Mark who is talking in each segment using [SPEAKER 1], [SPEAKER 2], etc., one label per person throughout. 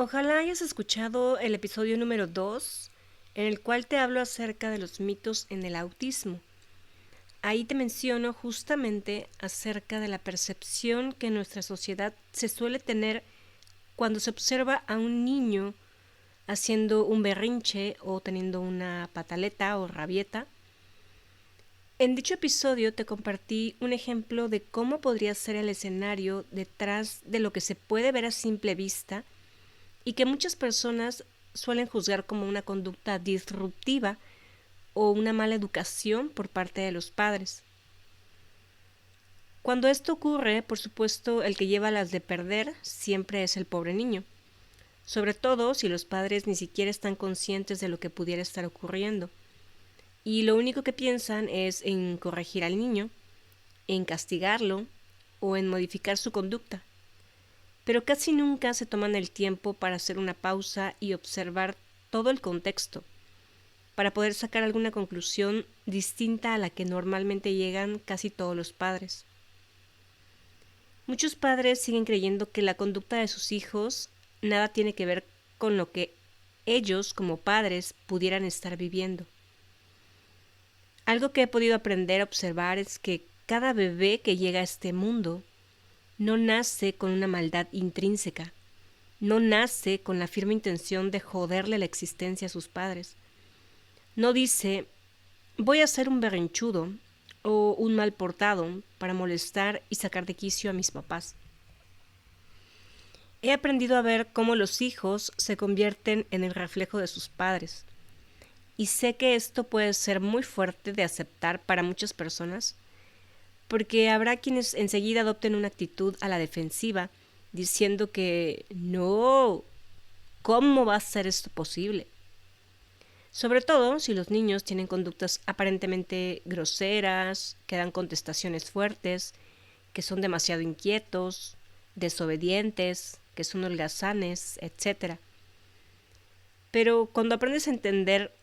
[SPEAKER 1] Ojalá hayas escuchado el episodio número 2, en el cual te hablo acerca de los mitos en el autismo. Ahí te menciono justamente acerca de la percepción que nuestra sociedad se suele tener cuando se observa a un niño haciendo un berrinche o teniendo una pataleta o rabieta. En dicho episodio te compartí un ejemplo de cómo podría ser el escenario detrás de lo que se puede ver a simple vista y que muchas personas suelen juzgar como una conducta disruptiva o una mala educación por parte de los padres. Cuando esto ocurre, por supuesto, el que lleva las de perder siempre es el pobre niño, sobre todo si los padres ni siquiera están conscientes de lo que pudiera estar ocurriendo, y lo único que piensan es en corregir al niño, en castigarlo o en modificar su conducta. Pero casi nunca se toman el tiempo para hacer una pausa y observar todo el contexto, para poder sacar alguna conclusión distinta a la que normalmente llegan casi todos los padres. Muchos padres siguen creyendo que la conducta de sus hijos nada tiene que ver con lo que ellos como padres pudieran estar viviendo. Algo que he podido aprender a observar es que cada bebé que llega a este mundo no nace con una maldad intrínseca, no nace con la firme intención de joderle la existencia a sus padres. No dice, voy a ser un berrinchudo o un mal portado para molestar y sacar de quicio a mis papás. He aprendido a ver cómo los hijos se convierten en el reflejo de sus padres. Y sé que esto puede ser muy fuerte de aceptar para muchas personas, porque habrá quienes enseguida adopten una actitud a la defensiva, diciendo que no, ¿cómo va a ser esto posible? Sobre todo si los niños tienen conductas aparentemente groseras, que dan contestaciones fuertes, que son demasiado inquietos, desobedientes, que son holgazanes, etc. Pero cuando aprendes a entender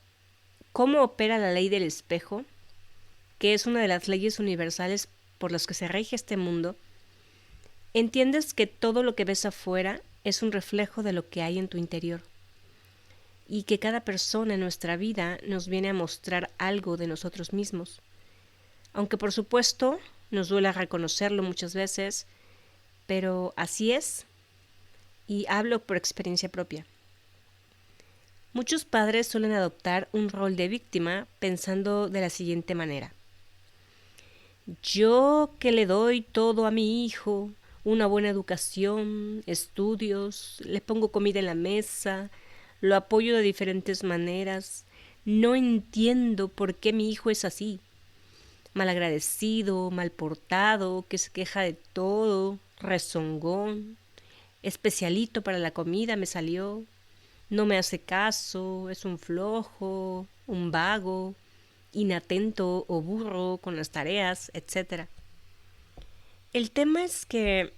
[SPEAKER 1] cómo opera la ley del espejo, que es una de las leyes universales por las que se rige este mundo, entiendes que todo lo que ves afuera es un reflejo de lo que hay en tu interior, y que cada persona en nuestra vida nos viene a mostrar algo de nosotros mismos. Aunque por supuesto nos duela reconocerlo muchas veces, pero así es, y hablo por experiencia propia. Muchos padres suelen adoptar un rol de víctima pensando de la siguiente manera: yo que le doy todo a mi hijo, una buena educación, estudios, le pongo comida en la mesa, lo apoyo de diferentes maneras, no entiendo por qué mi hijo es así, malagradecido, mal portado, que se queja de todo, rezongón, especialito para la comida me salió, no me hace caso, es un flojo, un vago, inatento o burro con las tareas, etc. El tema es que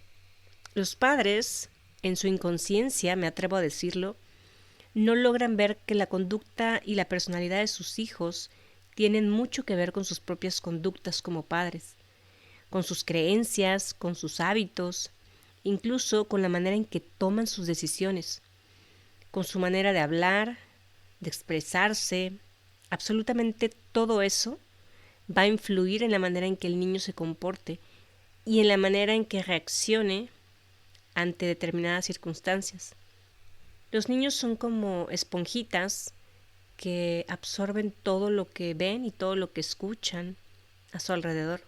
[SPEAKER 1] los padres, en su inconsciencia, me atrevo a decirlo, no logran ver que la conducta y la personalidad de sus hijos tienen mucho que ver con sus propias conductas como padres, con sus creencias, con sus hábitos, incluso con la manera en que toman sus decisiones, con su manera de hablar, de expresarse. Absolutamente todo eso va a influir en la manera en que el niño se comporte y en la manera en que reaccione ante determinadas circunstancias. Los niños son como esponjitas que absorben todo lo que ven y todo lo que escuchan a su alrededor.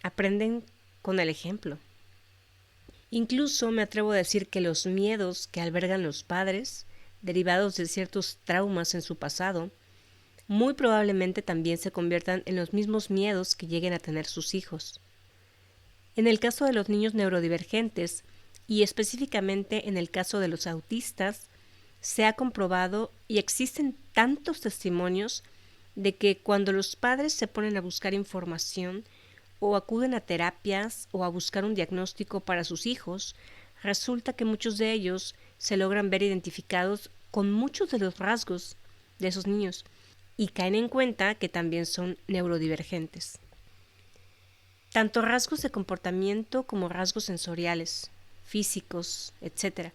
[SPEAKER 1] Aprenden con el ejemplo. Incluso me atrevo a decir que los miedos que albergan los padres, derivados de ciertos traumas en su pasado, muy probablemente también se conviertan en los mismos miedos que lleguen a tener sus hijos. En el caso de los niños neurodivergentes, y específicamente en el caso de los autistas, se ha comprobado y existen tantos testimonios de que cuando los padres se ponen a buscar información o acuden a terapias o a buscar un diagnóstico para sus hijos, resulta que muchos de ellos se logran ver identificados con muchos de los rasgos de esos niños y caen en cuenta que también son neurodivergentes. Tanto rasgos de comportamiento como rasgos sensoriales, físicos, etc.,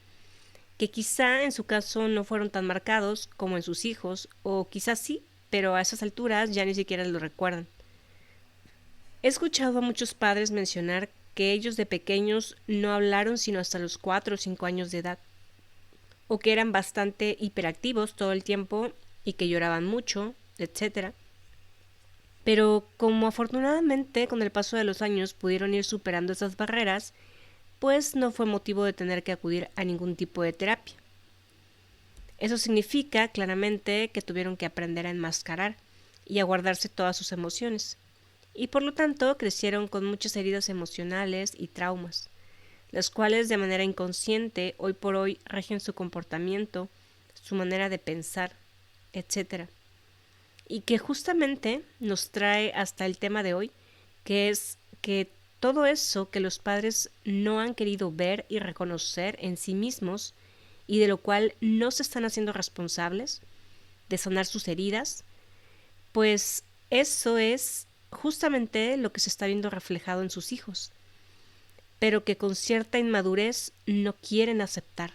[SPEAKER 1] que quizá en su caso no fueron tan marcados como en sus hijos, o quizás sí, pero a esas alturas ya ni siquiera lo recuerdan. He escuchado a muchos padres mencionar que ellos de pequeños no hablaron sino hasta los 4 o 5 años de edad, o que eran bastante hiperactivos todo el tiempo y que lloraban mucho, etc. Pero como afortunadamente con el paso de los años pudieron ir superando esas barreras, pues no fue motivo de tener que acudir a ningún tipo de terapia. Eso significa claramente que tuvieron que aprender a enmascarar y a guardarse todas sus emociones, y por lo tanto crecieron con muchas heridas emocionales y traumas, las cuales de manera inconsciente hoy por hoy rigen su comportamiento, su manera de pensar, etc. Y que justamente nos trae hasta el tema de hoy, que es que todo eso que los padres no han querido ver y reconocer en sí mismos y de lo cual no se están haciendo responsables de sanar sus heridas, pues eso es justamente lo que se está viendo reflejado en sus hijos, pero que con cierta inmadurez no quieren aceptar.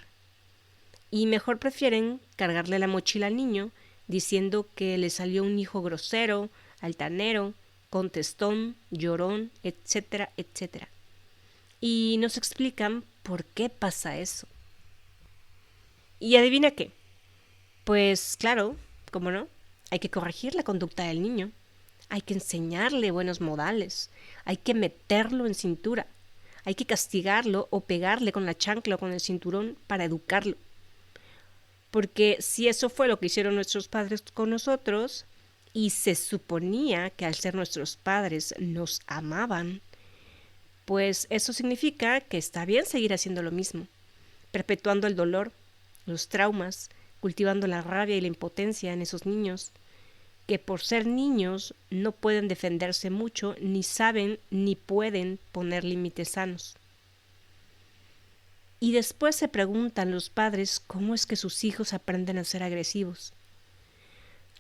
[SPEAKER 1] Y mejor prefieren cargarle la mochila al niño diciendo que le salió un hijo grosero, altanero, contestón, llorón, etcétera, etcétera. Y nos explican por qué pasa eso. ¿Y adivina qué? Pues claro, ¿cómo no? Hay que corregir la conducta del niño. Hay que enseñarle buenos modales. Hay que meterlo en cintura. Hay que castigarlo o pegarle con la chancla o con el cinturón para educarlo. Porque si eso fue lo que hicieron nuestros padres con nosotros, y se suponía que al ser nuestros padres nos amaban, pues eso significa que está bien seguir haciendo lo mismo, perpetuando el dolor, los traumas, cultivando la rabia y la impotencia en esos niños, que por ser niños no pueden defenderse mucho, ni saben ni pueden poner límites sanos. Y después se preguntan los padres cómo es que sus hijos aprenden a ser agresivos.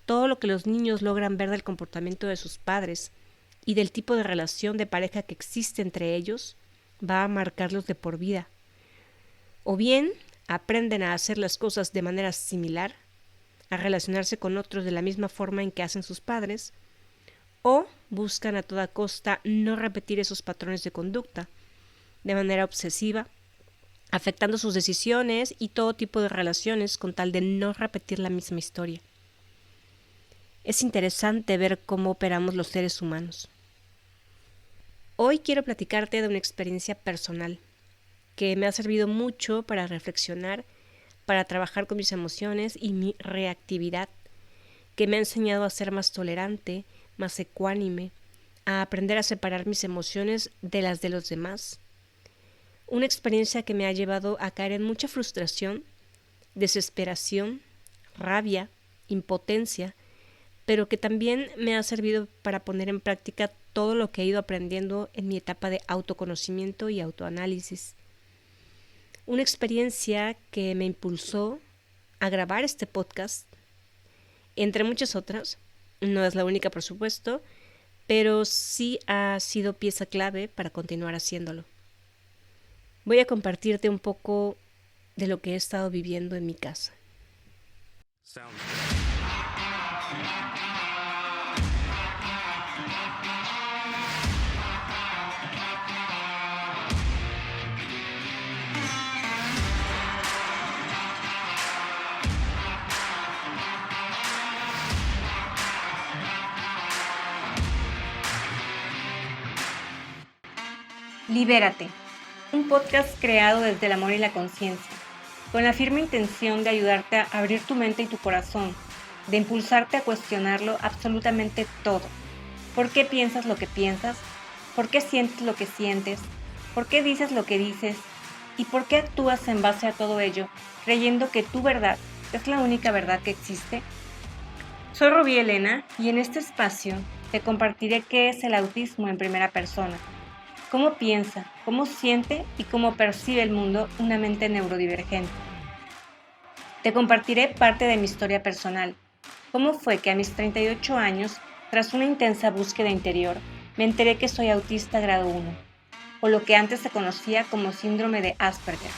[SPEAKER 1] Todo lo que los niños logran ver del comportamiento de sus padres y del tipo de relación de pareja que existe entre ellos va a marcarlos de por vida. O bien aprenden a hacer las cosas de manera similar, a relacionarse con otros de la misma forma en que hacen sus padres, o buscan a toda costa no repetir esos patrones de conducta, de manera obsesiva, afectando sus decisiones y todo tipo de relaciones con tal de no repetir la misma historia. Es interesante ver cómo operamos los seres humanos. Hoy quiero platicarte de una experiencia personal que me ha servido mucho para reflexionar, para trabajar con mis emociones y mi reactividad, que me ha enseñado a ser más tolerante, más ecuánime, a aprender a separar mis emociones de las de los demás. Una experiencia que me ha llevado a caer en mucha frustración, desesperación, rabia, impotencia, pero que también me ha servido para poner en práctica todo lo que he ido aprendiendo en mi etapa de autoconocimiento y autoanálisis. Una experiencia que me impulsó a grabar este podcast, entre muchas otras. No es la única, por supuesto, pero sí ha sido pieza clave para continuar haciéndolo. Voy a compartirte un poco de lo que he estado viviendo en mi casa. Libérate, un podcast creado desde el amor y la conciencia, con la firme intención de ayudarte a abrir tu mente y tu corazón, de impulsarte a cuestionarlo absolutamente todo. ¿Por qué piensas lo que piensas? ¿Por qué sientes lo que sientes? ¿Por qué dices lo que dices? ¿Y por qué actúas en base a todo ello, creyendo que tu verdad es la única verdad que existe? Soy Rubí Elena y en este espacio te compartiré qué es el autismo en primera persona, cómo piensa, cómo siente y cómo percibe el mundo una mente neurodivergente. Te compartiré parte de mi historia personal, cómo fue que a mis 38 años, tras una intensa búsqueda interior, me enteré que soy autista grado 1, o lo que antes se conocía como síndrome de Asperger.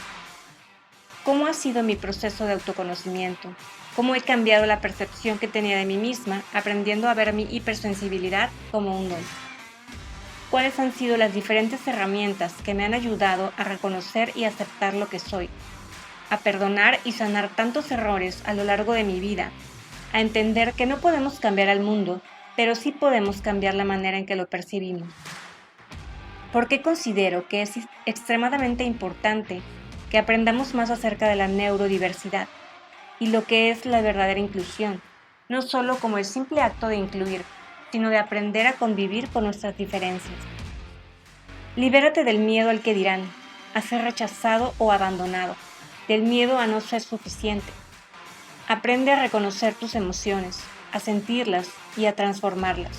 [SPEAKER 1] cómo ha sido mi proceso de autoconocimiento, cómo he cambiado la percepción que tenía de mí misma, aprendiendo a ver mi hipersensibilidad como un don. Cuáles han sido las diferentes herramientas que me han ayudado a reconocer y aceptar lo que soy, a perdonar y sanar tantos errores a lo largo de mi vida, a entender que no podemos cambiar al mundo, pero sí podemos cambiar la manera en que lo percibimos. Porque considero que es extremadamente importante que aprendamos más acerca de la neurodiversidad y lo que es la verdadera inclusión, no solo como el simple acto de incluir, sino de aprender a convivir con nuestras diferencias. Libérate del miedo al que dirán, a ser rechazado o abandonado, del miedo a no ser suficiente. Aprende a reconocer tus emociones, a sentirlas y a transformarlas.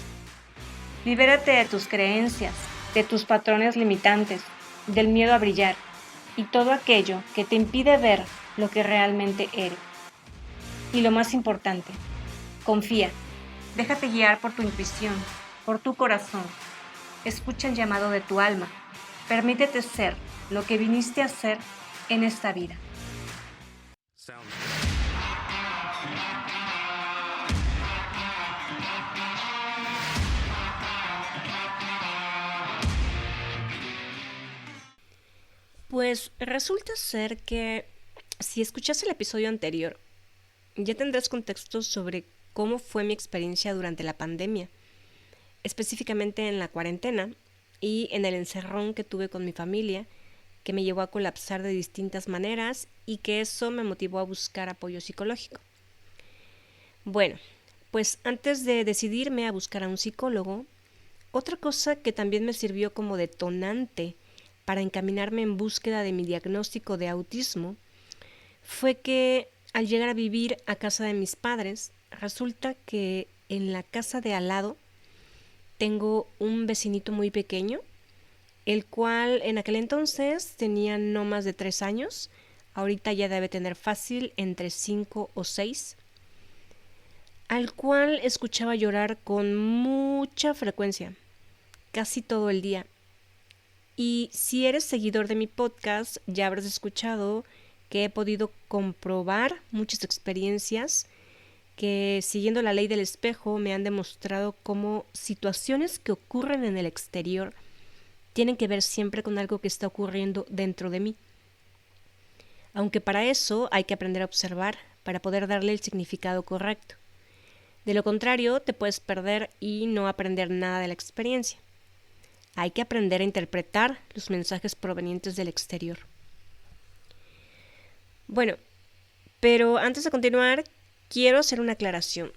[SPEAKER 1] Libérate de tus creencias, de tus patrones limitantes, del miedo a brillar y todo aquello que te impide ver lo que realmente eres. Y lo más importante, confía, déjate guiar por tu intuición, por tu corazón. Escucha el llamado de tu alma. Permítete ser lo que viniste a ser en esta vida. Pues resulta ser que si escuchaste el episodio anterior, ya tendrás contexto sobre cómo fue mi experiencia durante la pandemia, específicamente en la cuarentena y en el encerrón que tuve con mi familia, que me llevó a colapsar de distintas maneras y que eso me motivó a buscar apoyo psicológico. Bueno, pues antes de decidirme a buscar a un psicólogo, otra cosa que también me sirvió como detonante para encaminarme en búsqueda de mi diagnóstico de autismo fue que al llegar a vivir a casa de mis padres, resulta que en la casa de al lado tengo un vecinito muy pequeño, el cual en aquel entonces tenía no más de 3 años, ahorita ya debe tener fácil entre 5 o 6, al cual escuchaba llorar con mucha frecuencia, casi todo el día. Y si eres seguidor de mi podcast, ya habrás escuchado que he podido comprobar muchas experiencias que, siguiendo la ley del espejo, me han demostrado cómo situaciones que ocurren en el exterior tienen que ver siempre con algo que está ocurriendo dentro de mí. Aunque para eso hay que aprender a observar para poder darle el significado correcto. De lo contrario, te puedes perder y no aprender nada de la experiencia. Hay que aprender a interpretar los mensajes provenientes del exterior. Bueno, pero antes de continuar, quiero hacer una aclaración.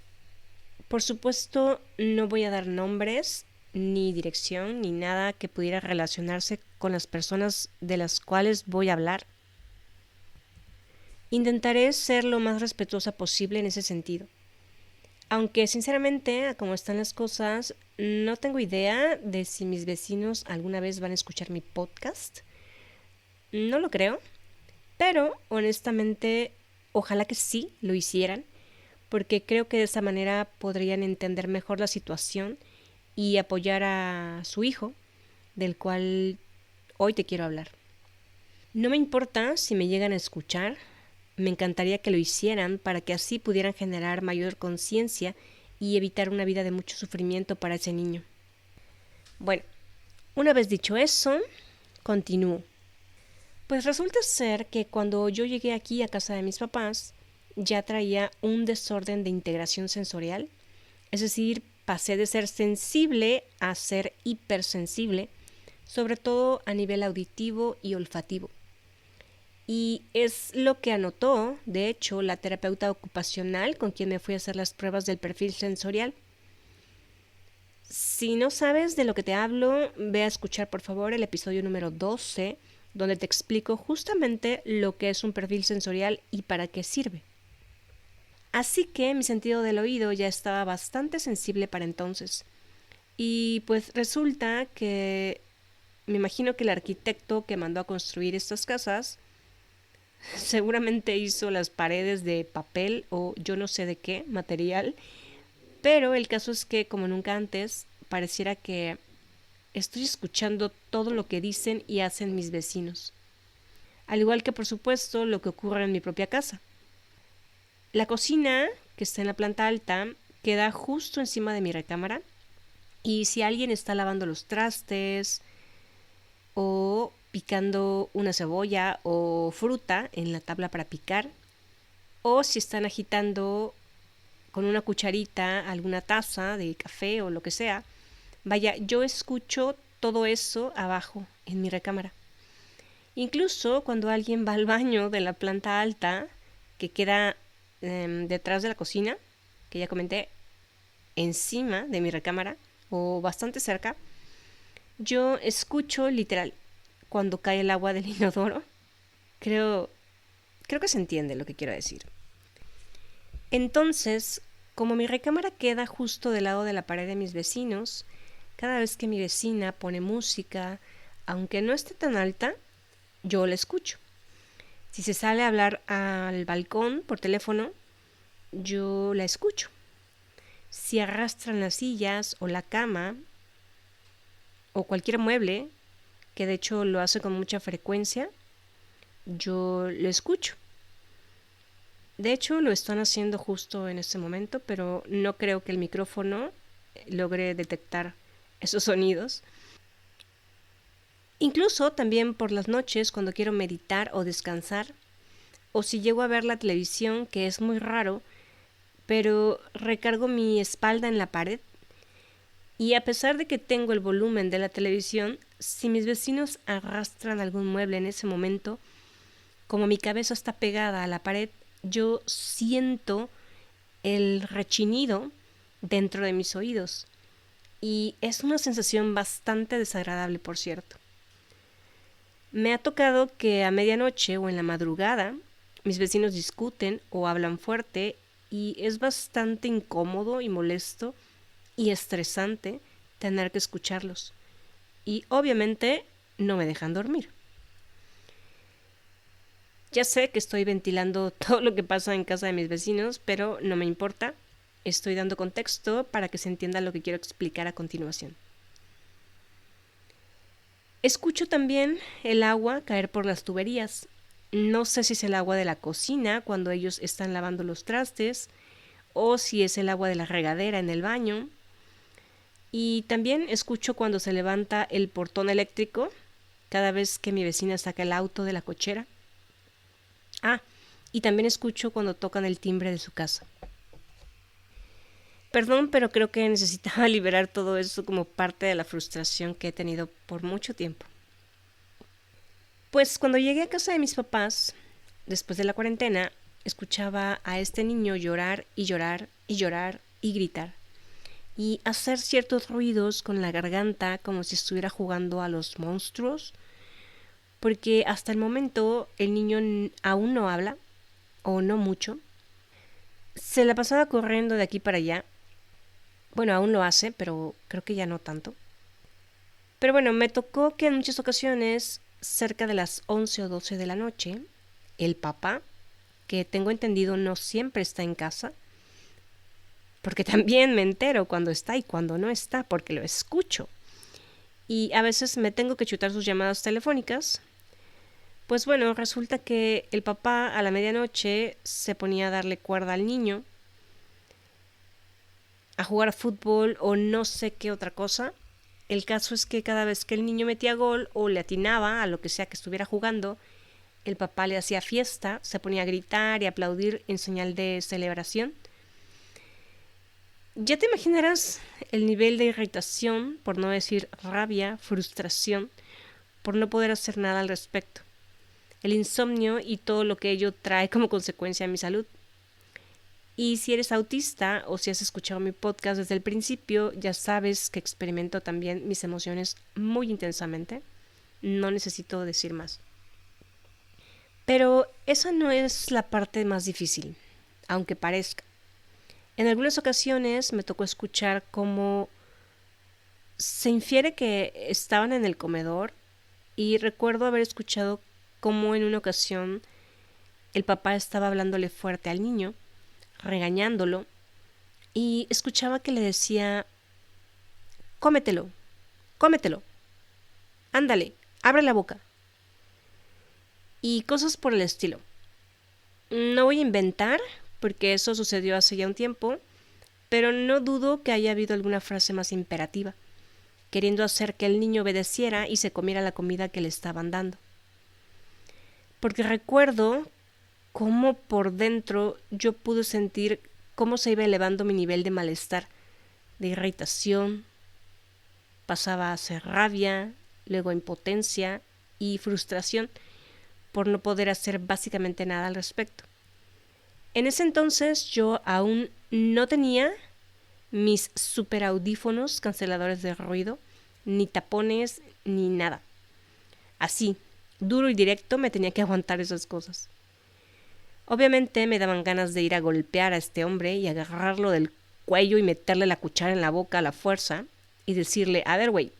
[SPEAKER 1] Por supuesto, no voy a dar nombres, ni dirección, ni nada que pudiera relacionarse con las personas de las cuales voy a hablar. Intentaré ser lo más respetuosa posible en ese sentido. Aunque sinceramente, a cómo están las cosas, no tengo idea de si mis vecinos alguna vez van a escuchar mi podcast. No lo creo, pero honestamente, ojalá que sí lo hicieran, porque creo que de esa manera podrían entender mejor la situación y apoyar a su hijo, del cual hoy te quiero hablar. No me importa si me llegan a escuchar, me encantaría que lo hicieran para que así pudieran generar mayor conciencia y evitar una vida de mucho sufrimiento para ese niño. Bueno, una vez dicho eso, continúo. Pues resulta ser que cuando yo llegué aquí a casa de mis papás, ya traía un desorden de integración sensorial, es decir, pasé de ser sensible a ser hipersensible, sobre todo a nivel auditivo y olfativo. Y es lo que anotó, de hecho, la terapeuta ocupacional con quien me fui a hacer las pruebas del perfil sensorial. Si no sabes de lo que te hablo, ve a escuchar por favor el episodio número 12, donde te explico justamente lo que es un perfil sensorial y para qué sirve. Así que mi sentido del oído ya estaba bastante sensible para entonces. Y pues resulta que me imagino que el arquitecto que mandó a construir estas casas seguramente hizo las paredes de papel o yo no sé de qué material, pero el caso es que como nunca antes pareciera que estoy escuchando todo lo que dicen y hacen mis vecinos. al igual que por supuesto lo que ocurre en mi propia casa. La cocina, que está en la planta alta, queda justo encima de mi recámara y si alguien está lavando los trastes o picando una cebolla o fruta en la tabla para picar, o si están agitando con una cucharita alguna taza de café o lo que sea, vaya, yo escucho todo eso abajo en mi recámara. Incluso cuando alguien va al baño de la planta alta, que queda detrás de la cocina, que ya comenté, encima de mi recámara o bastante cerca, yo escucho literal cuando cae el agua del inodoro. Creo que se entiende lo que quiero decir. Entonces, como mi recámara queda justo del lado de la pared de mis vecinos, cada vez que mi vecina pone música, aunque no esté tan alta, yo la escucho. Si se sale a hablar al balcón por teléfono, yo la escucho. Si arrastran las sillas o la cama o cualquier mueble, que de hecho lo hace con mucha frecuencia, yo lo escucho. De hecho, lo están haciendo justo en este momento, pero no creo que el micrófono logre detectar esos sonidos. Incluso también por las noches, cuando quiero meditar o descansar, o si llego a ver la televisión, que es muy raro, pero recargo mi espalda en la pared y a pesar de que tengo el volumen de la televisión, si mis vecinos arrastran algún mueble en ese momento, como mi cabeza está pegada a la pared, yo siento el rechinido dentro de mis oídos. Y es una sensación bastante desagradable, por cierto. Me ha tocado que a medianoche o en la madrugada mis vecinos discuten o hablan fuerte y es bastante incómodo y molesto y estresante tener que escucharlos. Y obviamente no me dejan dormir. Ya sé que estoy ventilando todo lo que pasa en casa de mis vecinos, pero no me importa. Estoy dando contexto para que se entienda lo que quiero explicar a continuación. Escucho también el agua caer por las tuberías. No sé si es el agua de la cocina cuando ellos están lavando los trastes o si es el agua de la regadera en el baño. Y también escucho cuando se levanta el portón eléctrico cada vez que mi vecina saca el auto de la cochera. Y también escucho cuando tocan el timbre de su casa. Perdón, pero creo que necesitaba liberar todo eso como parte de la frustración que he tenido por mucho tiempo. Pues cuando llegué a casa de mis papás, después de la cuarentena, escuchaba a este niño llorar y llorar y llorar y gritar. Y hacer ciertos ruidos con la garganta como si estuviera jugando a los monstruos, porque hasta el momento el niño aún no habla, o no mucho. Se la pasaba corriendo de aquí para allá. Bueno, aún lo hace, pero creo que ya no tanto. Pero bueno, me tocó que en muchas ocasiones, cerca de las 11 o 12 de la noche, el papá, que tengo entendido no siempre está en casa, porque también me entero cuando está y cuando no está, porque lo escucho. Y a veces me tengo que chutar sus llamadas telefónicas. Pues bueno, resulta que el papá a la medianoche se ponía a darle cuerda al niño, a jugar fútbol o no sé qué otra cosa. El caso es que cada vez que el niño metía gol o le atinaba a lo que sea que estuviera jugando, el papá le hacía fiesta, se ponía a gritar y a aplaudir en señal de celebración. Ya te imaginarás el nivel de irritación, por no decir rabia, frustración, por no poder hacer nada al respecto. El insomnio y todo lo que ello trae como consecuencia a mi salud. Y si eres autista o si has escuchado mi podcast desde el principio, ya sabes que experimento también mis emociones muy intensamente. No necesito decir más. Pero esa no es la parte más difícil, aunque parezca. En algunas ocasiones me tocó escuchar cómo se infiere que estaban en el comedor y recuerdo haber escuchado cómo en una ocasión el papá estaba hablándole fuerte al niño, regañándolo, y escuchaba que le decía: cómetelo, cómetelo, ándale, abre la boca. y cosas por el estilo. No voy a inventar, porque eso sucedió hace ya un tiempo, pero no dudo que haya habido alguna frase más imperativa, queriendo hacer que el niño obedeciera y se comiera la comida que le estaban dando. Porque recuerdo cómo por dentro yo pude sentir cómo se iba elevando mi nivel de malestar, de irritación, pasaba a ser rabia, luego impotencia y frustración por no poder hacer básicamente nada al respecto. En ese entonces yo aún no tenía mis super audífonos canceladores de ruido, ni tapones, ni nada. Así, duro y directo me tenía que aguantar esas cosas. Obviamente me daban ganas de ir a golpear a este hombre y agarrarlo del cuello y meterle la cuchara en la boca a la fuerza y decirle, a ver, güey,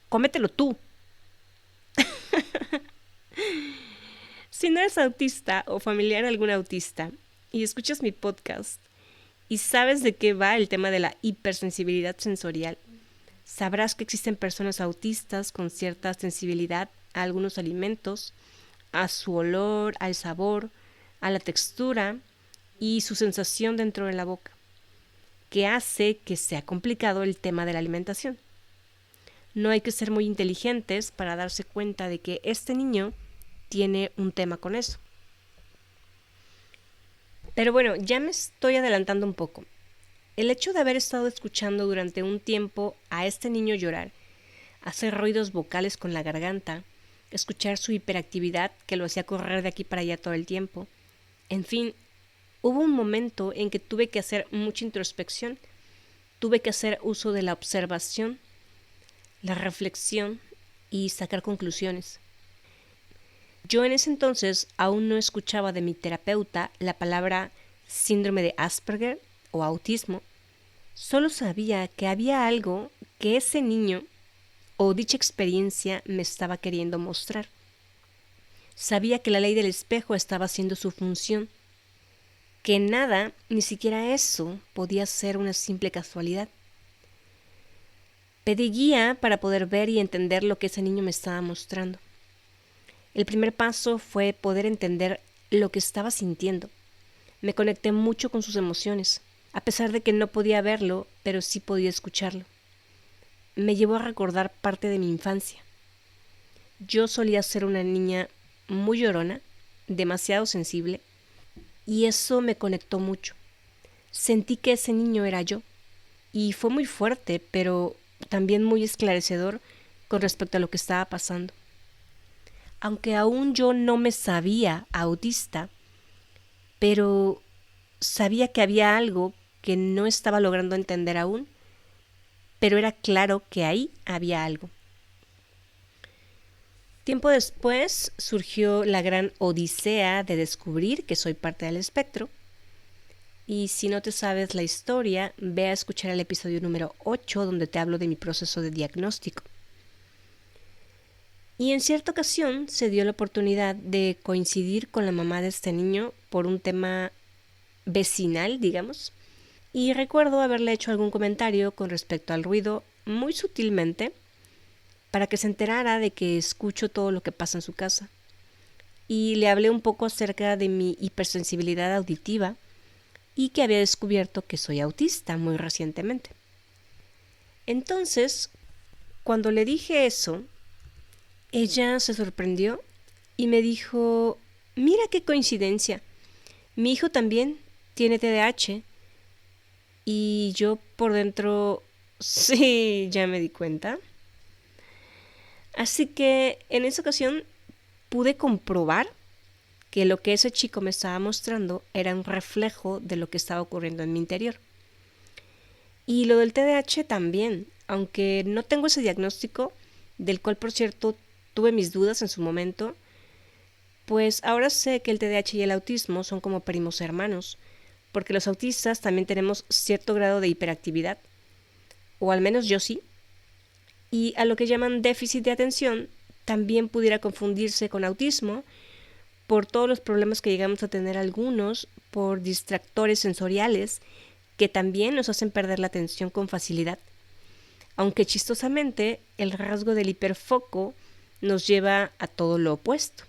[SPEAKER 1] cómetelo tú. Si no eres autista o familiar de algún autista y escuchas mi podcast y sabes de qué va el tema de la hipersensibilidad sensorial, sabrás que existen personas autistas con cierta sensibilidad a algunos alimentos, a su olor, al sabor, a la textura y su sensación dentro de la boca, que hace que sea complicado el tema de la alimentación. No hay que ser muy inteligentes para darse cuenta de que este niño tiene un tema con eso. Pero bueno, ya me estoy adelantando un poco. El hecho de haber estado escuchando durante un tiempo a este niño llorar, hacer ruidos vocales con la garganta, escuchar su hiperactividad que lo hacía correr de aquí para allá todo el tiempo, en fin, hubo un momento en que tuve que hacer mucha introspección, tuve que hacer uso de la observación, la reflexión y sacar conclusiones. Yo en ese entonces aún no escuchaba de mi terapeuta la palabra síndrome de Asperger o autismo, solo sabía que había algo que ese niño o dicha experiencia me estaba queriendo mostrar. Sabía que la ley del espejo estaba haciendo su función, que nada, ni siquiera eso, podía ser una simple casualidad. Pedí guía para poder ver y entender lo que ese niño me estaba mostrando. El primer paso fue poder entender lo que estaba sintiendo. Me conecté mucho con sus emociones, a pesar de que no podía verlo, pero sí podía escucharlo. Me llevó a recordar parte de mi infancia. Yo solía ser una niña muy llorona, demasiado sensible, y eso me conectó mucho. Sentí que ese niño era yo, y fue muy fuerte, pero también muy esclarecedor con respecto a lo que estaba pasando. Aunque aún yo no me sabía autista, pero sabía que había algo que no estaba logrando entender aún, pero era claro que ahí había algo. Tiempo después surgió la gran odisea de descubrir que soy parte del espectro, y si no te sabes la historia, ve a escuchar el episodio número 8 donde te hablo de mi proceso de diagnóstico. Y en cierta ocasión se dio la oportunidad de coincidir con la mamá de este niño por un tema vecinal, digamos, y recuerdo haberle hecho algún comentario con respecto al ruido muy sutilmente para que se enterara de que escucho todo lo que pasa en su casa. Y le hablé un poco acerca de mi hipersensibilidad auditiva y que había descubierto que soy autista muy recientemente. Entonces, cuando le dije eso, ella se sorprendió y me dijo, mira qué coincidencia, mi hijo también tiene TDAH. Y yo por dentro, sí, ya me di cuenta. Así que en esa ocasión pude comprobar que lo que ese chico me estaba mostrando era un reflejo de lo que estaba ocurriendo en mi interior. Y lo del TDAH también, aunque no tengo ese diagnóstico, del cual por cierto tuve mis dudas en su momento, pues ahora sé que el TDAH y el autismo son como primos hermanos, porque los autistas también tenemos cierto grado de hiperactividad, o al menos yo sí, y a lo que llaman déficit de atención también pudiera confundirse con autismo por todos los problemas que llegamos a tener algunos, por distractores sensoriales que también nos hacen perder la atención con facilidad, aunque chistosamente el rasgo del hiperfoco nos lleva a todo lo opuesto,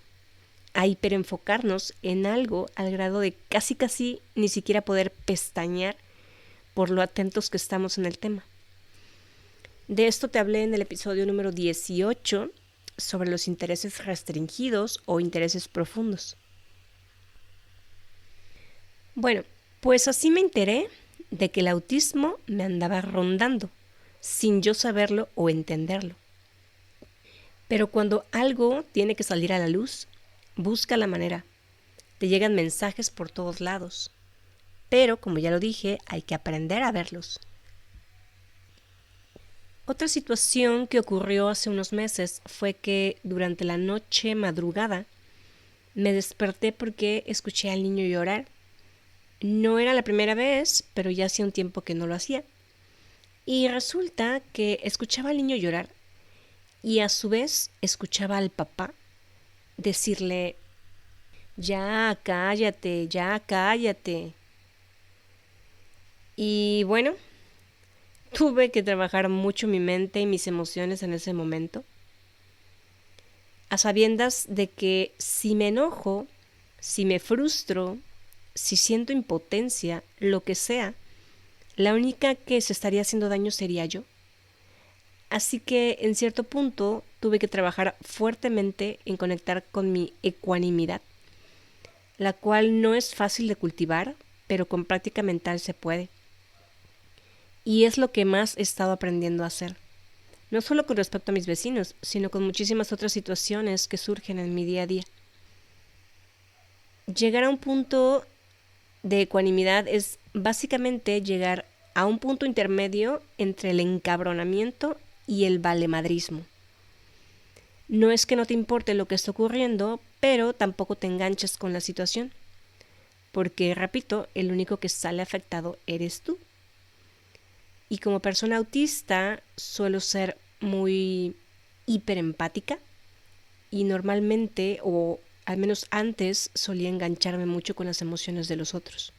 [SPEAKER 1] a hiperenfocarnos en algo al grado de casi ni siquiera poder pestañear por lo atentos que estamos en el tema. De esto te hablé en el episodio número 18 sobre los intereses restringidos o intereses profundos. Bueno, pues así me enteré de que el autismo me andaba rondando, sin yo saberlo o entenderlo. Pero cuando algo tiene que salir a la luz, busca la manera. Te llegan mensajes por todos lados. Pero, como ya lo dije, hay que aprender a verlos. Otra situación que ocurrió hace unos meses fue que durante la noche madrugada me desperté porque escuché al niño llorar. No era la primera vez, pero ya hacía un tiempo que no lo hacía. Y resulta que escuchaba al niño llorar y a su vez escuchaba al papá decirle: ya cállate, ya cállate. Y bueno, tuve que trabajar mucho mi mente y mis emociones en ese momento, a sabiendas de que si me enojo, si me frustro, si siento impotencia, lo que sea, la única que se estaría haciendo daño sería yo. Así que en cierto punto tuve que trabajar fuertemente en conectar con mi ecuanimidad, la cual no es fácil de cultivar, pero con práctica mental se puede. Y es lo que más he estado aprendiendo a hacer, no solo con respecto a mis vecinos, sino con muchísimas otras situaciones que surgen en mi día a día. Llegar a un punto de ecuanimidad es básicamente llegar a un punto intermedio entre el encabronamiento y el valemadrismo. No es que no te importe lo que está ocurriendo, pero tampoco te enganches con la situación, porque, repito, el único que sale afectado eres tú. Y como persona autista suelo ser muy hiperempática y normalmente, o al menos antes, solía engancharme mucho con las emociones de los otros.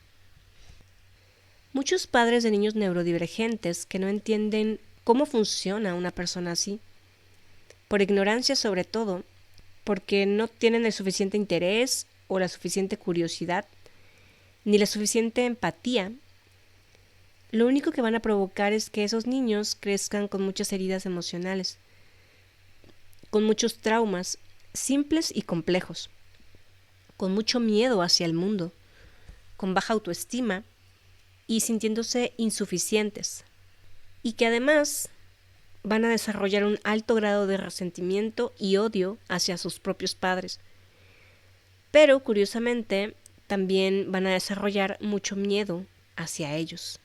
[SPEAKER 1] Muchos padres de niños neurodivergentes que no entienden cómo funciona una persona así, por ignorancia sobre todo, porque no tienen el suficiente interés o la suficiente curiosidad, ni la suficiente empatía, lo único que van a provocar es que esos niños crezcan con muchas heridas emocionales, con muchos traumas, simples y complejos, con mucho miedo hacia el mundo, con baja autoestima y sintiéndose insuficientes, y que además van a desarrollar un alto grado de resentimiento y odio hacia sus propios padres. Pero, curiosamente, también van a desarrollar mucho miedo hacia ellos.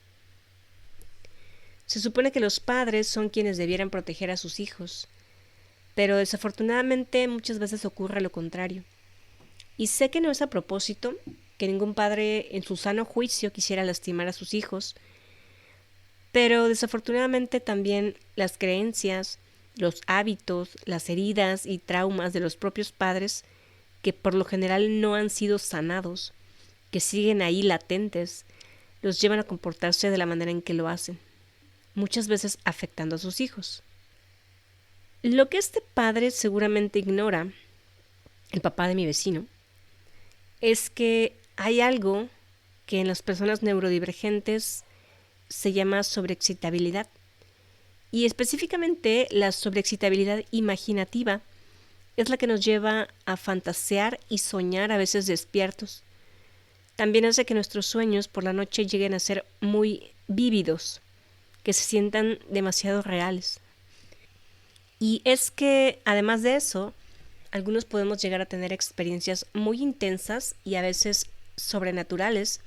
[SPEAKER 1] Se supone que los padres son quienes debieran proteger a sus hijos, pero desafortunadamente muchas veces ocurre lo contrario. Y sé que no es a propósito, que ningún padre en su sano juicio quisiera lastimar a sus hijos, pero desafortunadamente también las creencias, los hábitos, las heridas y traumas de los propios padres, que por lo general no han sido sanados, que siguen ahí latentes, los llevan a comportarse de la manera en que lo hacen, muchas veces afectando a sus hijos. Lo que este padre seguramente ignora, el papá de mi vecino, es que hay algo que en las personas neurodivergentes se llama sobreexcitabilidad, y específicamente la sobreexcitabilidad imaginativa es la que nos lleva a fantasear y soñar a veces despiertos. También hace que nuestros sueños por la noche lleguen a ser muy vívidos, que se sientan demasiado reales. Y es que, además de eso, algunos podemos llegar a tener experiencias muy intensas y a veces sobrenaturales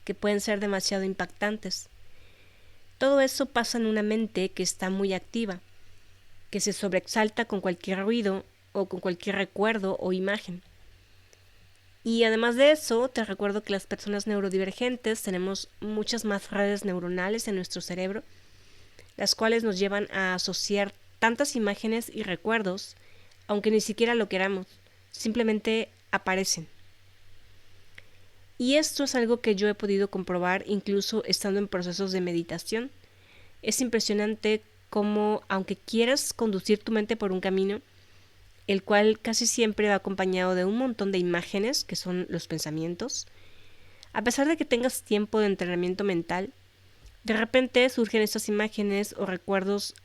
[SPEAKER 1] que pueden ser demasiado impactantes. Todo eso pasa en una mente que está muy activa, que se sobreexalta con cualquier ruido o con cualquier recuerdo o imagen. Y además de eso, te recuerdo que las personas neurodivergentes tenemos muchas más redes neuronales en nuestro cerebro, las cuales nos llevan a asociar tantas imágenes y recuerdos, aunque ni siquiera lo queramos, simplemente aparecen. Y esto es algo que yo he podido comprobar incluso estando en procesos de meditación. Es impresionante cómo, aunque quieras conducir tu mente por un camino, el cual casi siempre va acompañado de un montón de imágenes, que son los pensamientos. A pesar de que tengas tiempo de entrenamiento mental, de repente surgen estas imágenes o recuerdos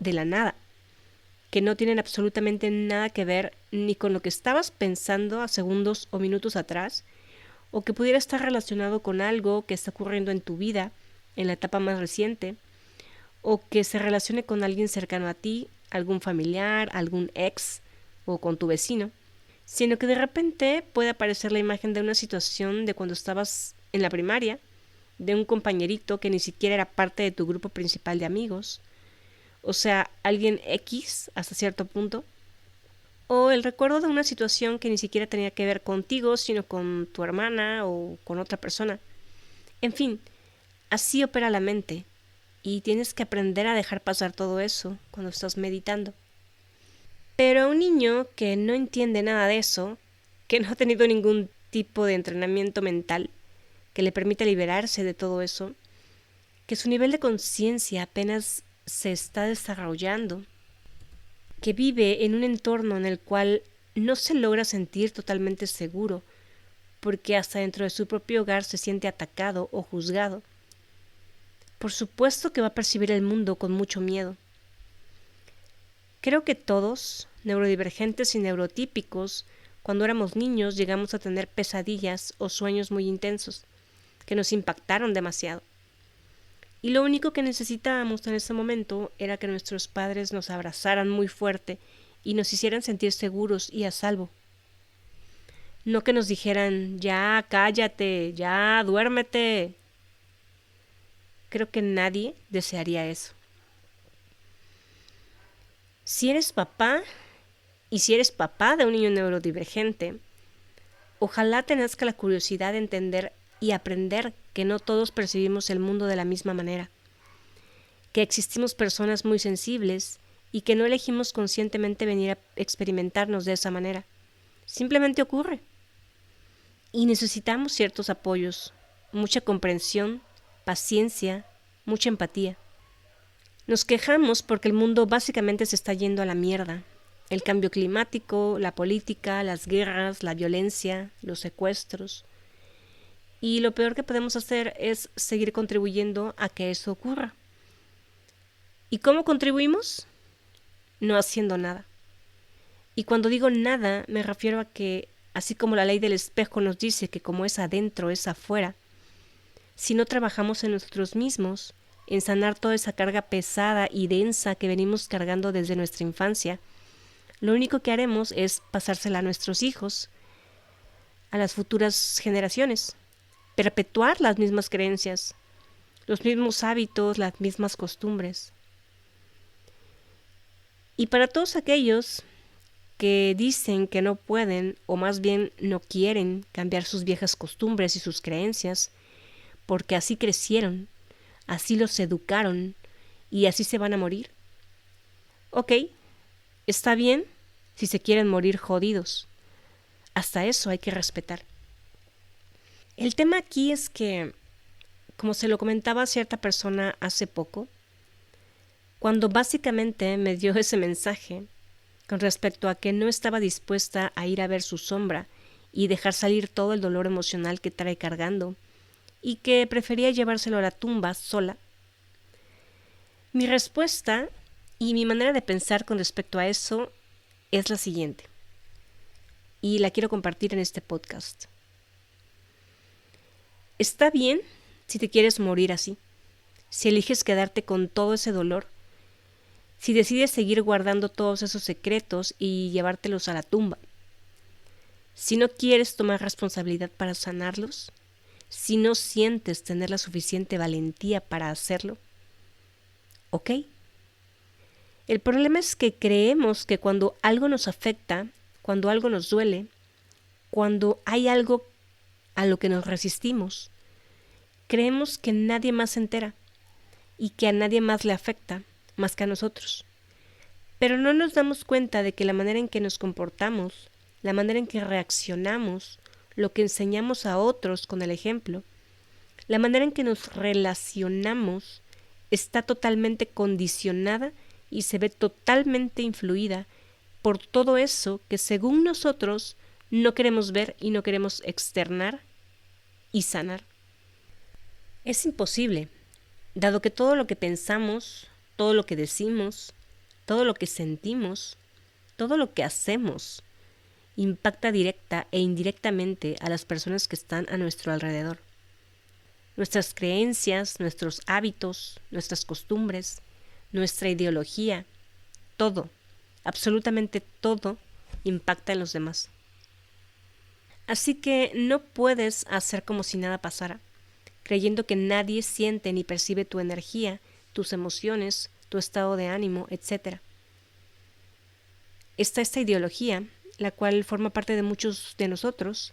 [SPEAKER 1] de la nada, que no tienen absolutamente nada que ver ni con lo que estabas pensando a segundos o minutos atrás, o que pudiera estar relacionado con algo que está ocurriendo en tu vida en la etapa más reciente, o que se relacione con alguien cercano a ti, algún familiar, algún ex o con tu vecino, sino que de repente puede aparecer la imagen de una situación de cuando estabas en la primaria, de un compañerito que ni siquiera era parte de tu grupo principal de amigos, o sea, alguien X hasta cierto punto, o el recuerdo de una situación que ni siquiera tenía que ver contigo, sino con tu hermana o con otra persona. En fin, así opera la mente, y tienes que aprender a dejar pasar todo eso cuando estás meditando. Pero a un niño que no entiende nada de eso, que no ha tenido ningún tipo de entrenamiento mental que le permita liberarse de todo eso, que su nivel de conciencia apenas se está desarrollando, que vive en un entorno en el cual no se logra sentir totalmente seguro, porque hasta dentro de su propio hogar se siente atacado o juzgado. Por supuesto que va a percibir el mundo con mucho miedo. Creo que todos, neurodivergentes y neurotípicos, cuando éramos niños llegamos a tener pesadillas o sueños muy intensos, que nos impactaron demasiado. Y lo único que necesitábamos en ese momento era que nuestros padres nos abrazaran muy fuerte y nos hicieran sentir seguros y a salvo. No que nos dijeran, ya, cállate, ya, duérmete. Creo que nadie desearía eso. Si eres papá, y si eres papá de un niño neurodivergente, ojalá te nazca la curiosidad de entender y aprender que no todos percibimos el mundo de la misma manera, que existimos personas muy sensibles y que no elegimos conscientemente venir a experimentarnos de esa manera. Simplemente ocurre. Y necesitamos ciertos apoyos, mucha comprensión, paciencia, mucha empatía. Nos quejamos porque el mundo básicamente se está yendo a la mierda. El cambio climático, la política, las guerras, la violencia, los secuestros. Y lo peor que podemos hacer es seguir contribuyendo a que eso ocurra. ¿Y cómo contribuimos? No haciendo nada. Y cuando digo nada, me refiero a que, así como la ley del espejo nos dice que como es adentro, es afuera, si no trabajamos en nosotros mismos, en sanar toda esa carga pesada y densa que venimos cargando desde nuestra infancia, lo único que haremos es pasársela a nuestros hijos, a las futuras generaciones, perpetuar las mismas creencias, los mismos hábitos, las mismas costumbres. Y para todos aquellos que dicen que no pueden, o más bien no quieren cambiar sus viejas costumbres y sus creencias, porque así crecieron, así los educaron y así se van a morir. Ok, está bien si se quieren morir jodidos. Hasta eso hay que respetar. El tema aquí es que, como se lo comentaba a cierta persona hace poco, cuando básicamente me dio ese mensaje con respecto a que no estaba dispuesta a ir a ver su sombra y dejar salir todo el dolor emocional que trae cargando, y que prefería llevárselo a la tumba sola, mi respuesta y mi manera de pensar con respecto a eso es la siguiente, y la quiero compartir en este podcast. Está bien si te quieres morir así, si eliges quedarte con todo ese dolor, si decides seguir guardando todos esos secretos y llevártelos a la tumba. Si no quieres tomar responsabilidad para sanarlos, si no sientes tener la suficiente valentía para hacerlo, ¿ok? El problema es que creemos que cuando algo nos afecta, cuando algo nos duele, cuando hay algo a lo que nos resistimos, creemos que nadie más se entera y que a nadie más le afecta más que a nosotros. Pero no nos damos cuenta de que la manera en que nos comportamos, la manera en que reaccionamos, lo que enseñamos a otros con el ejemplo, la manera en que nos relacionamos está totalmente condicionada y se ve totalmente influida por todo eso que según nosotros no queremos ver y no queremos externar y sanar. Es imposible, dado que todo lo que pensamos, todo lo que decimos, todo lo que sentimos, todo lo que hacemos, impacta directa e indirectamente a las personas que están a nuestro alrededor. Nuestras creencias, nuestros hábitos, nuestras costumbres, nuestra ideología, todo, absolutamente todo, impacta en los demás. Así que no puedes hacer como si nada pasara, creyendo que nadie siente ni percibe tu energía, tus emociones, tu estado de ánimo, etc. Está esta ideología, la cual forma parte de muchos de nosotros,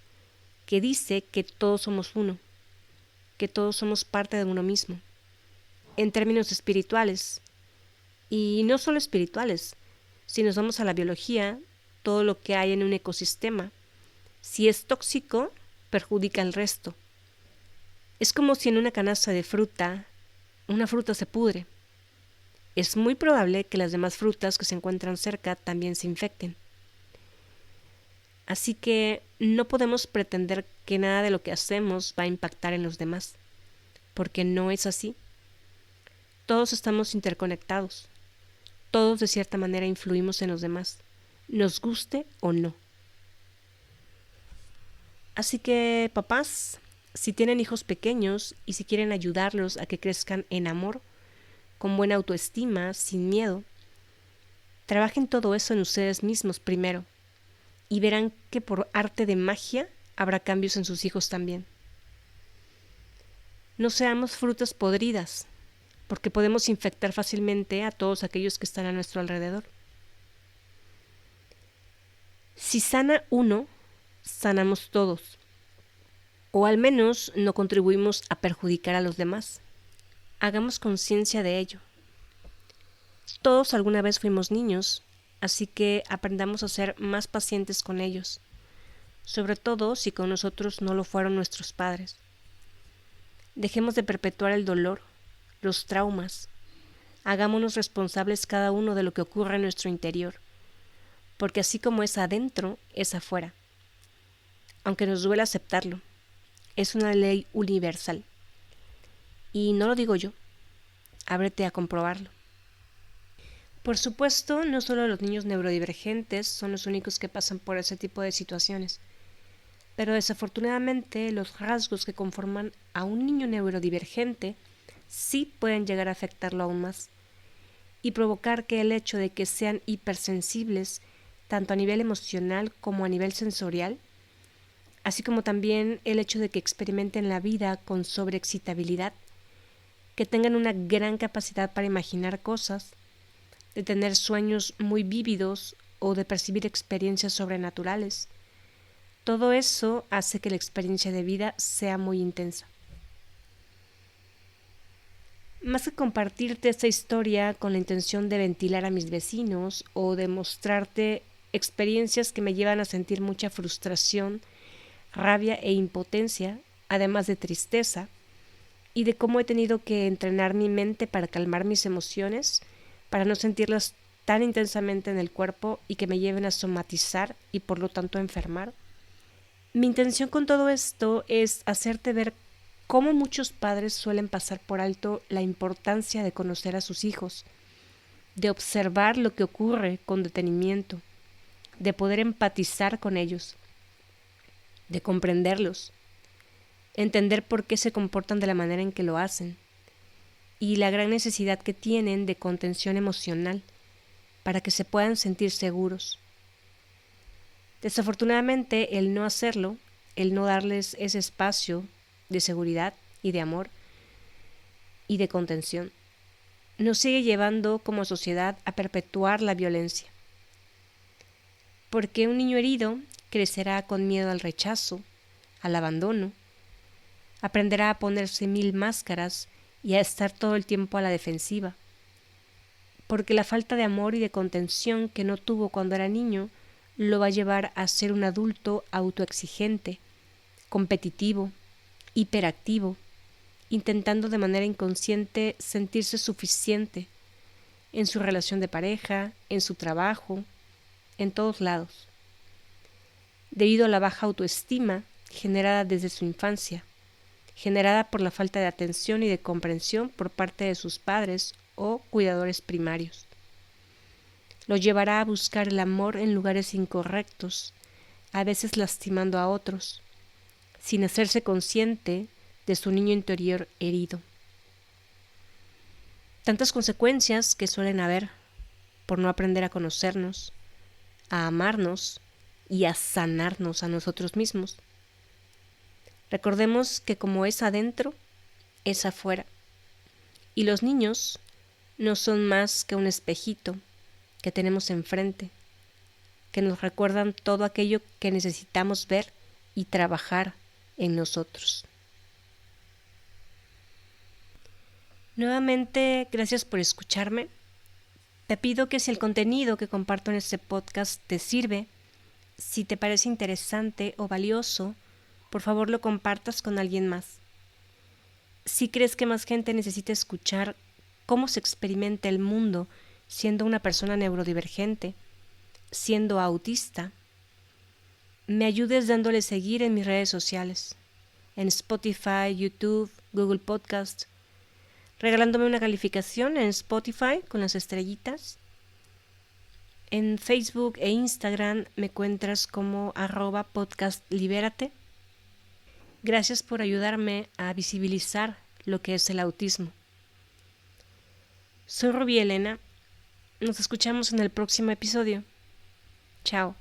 [SPEAKER 1] que dice que todos somos uno, que todos somos parte de uno mismo, en términos espirituales, y no solo espirituales. Si nos vamos a la biología, todo lo que hay en un ecosistema, si es tóxico, perjudica al resto. Es como si en una canasta de fruta, una fruta se pudre. Es muy probable que las demás frutas que se encuentran cerca también se infecten. Así que no podemos pretender que nada de lo que hacemos va a impactar en los demás, porque no es así. Todos estamos interconectados. Todos de cierta manera influimos en los demás, nos guste o no. Así que, papás, si tienen hijos pequeños y si quieren ayudarlos a que crezcan en amor, con buena autoestima, sin miedo, trabajen todo eso en ustedes mismos primero y verán que por arte de magia habrá cambios en sus hijos también. No seamos frutas podridas, porque podemos infectar fácilmente a todos aquellos que están a nuestro alrededor. Si sana uno, sanamos todos, o al menos no contribuimos a perjudicar a los demás. Hagamos conciencia de ello. Todos alguna vez fuimos niños, así que aprendamos a ser más pacientes con ellos, sobre todo si con nosotros no lo fueron nuestros padres. Dejemos de perpetuar el dolor, los traumas. Hagámonos responsables cada uno de lo que ocurre en nuestro interior, porque así como es adentro, es afuera. Aunque nos duela aceptarlo, es una ley universal. Y no lo digo yo, ábrete a comprobarlo. Por supuesto, no solo los niños neurodivergentes son los únicos que pasan por ese tipo de situaciones, pero desafortunadamente los rasgos que conforman a un niño neurodivergente sí pueden llegar a afectarlo aún más y provocar que el hecho de que sean hipersensibles tanto a nivel emocional como a nivel sensorial, así como también el hecho de que experimenten la vida con sobreexcitabilidad, que tengan una gran capacidad para imaginar cosas, de tener sueños muy vívidos o de percibir experiencias sobrenaturales. Todo eso hace que la experiencia de vida sea muy intensa. Más que compartirte esta historia con la intención de ventilar a mis vecinos o de mostrarte experiencias que me llevan a sentir mucha frustración, rabia e impotencia, además de tristeza, y de cómo he tenido que entrenar mi mente para calmar mis emociones, para no sentirlas tan intensamente en el cuerpo y que me lleven a somatizar y por lo tanto a enfermar. Mi intención con todo esto es hacerte ver cómo muchos padres suelen pasar por alto la importancia de conocer a sus hijos, de observar lo que ocurre con detenimiento, de poder empatizar con ellos, de comprenderlos, entender por qué se comportan de la manera en que lo hacen y la gran necesidad que tienen de contención emocional para que se puedan sentir seguros. Desafortunadamente, el no hacerlo, el no darles ese espacio de seguridad y de amor y de contención, nos sigue llevando como sociedad a perpetuar la violencia. Porque un niño herido crecerá con miedo al rechazo, al abandono, aprenderá a ponerse 1000 máscaras y a estar todo el tiempo a la defensiva. Porque la falta de amor y de contención que no tuvo cuando era niño lo va a llevar a ser un adulto autoexigente, competitivo, hiperactivo, intentando de manera inconsciente sentirse suficiente en su relación de pareja, en su trabajo, en todos lados, debido a la baja autoestima generada desde su infancia, generada por la falta de atención y de comprensión por parte de sus padres o cuidadores primarios. Lo llevará a buscar el amor en lugares incorrectos, a veces lastimando a otros, sin hacerse consciente de su niño interior herido. Tantas consecuencias que suelen haber por no aprender a conocernos, a amarnos y a sanarnos a nosotros mismos. Recordemos que como es adentro, es afuera. Y los niños no son más que un espejito que tenemos enfrente, que nos recuerdan todo aquello que necesitamos ver y trabajar en nosotros. Nuevamente, gracias por escucharme. Te pido que si el contenido que comparto en este podcast te sirve, si te parece interesante o valioso, por favor lo compartas con alguien más. Si crees que más gente necesita escuchar cómo se experimenta el mundo siendo una persona neurodivergente, siendo autista, me ayudes dándole seguir en mis redes sociales, en Spotify, YouTube, Google Podcast, regalándome una calificación en Spotify con las estrellitas. En Facebook e Instagram me encuentras como @podcastlibérate. Gracias por ayudarme a visibilizar lo que es el autismo. Soy Rubí Elena. Nos escuchamos en el próximo episodio. Chao.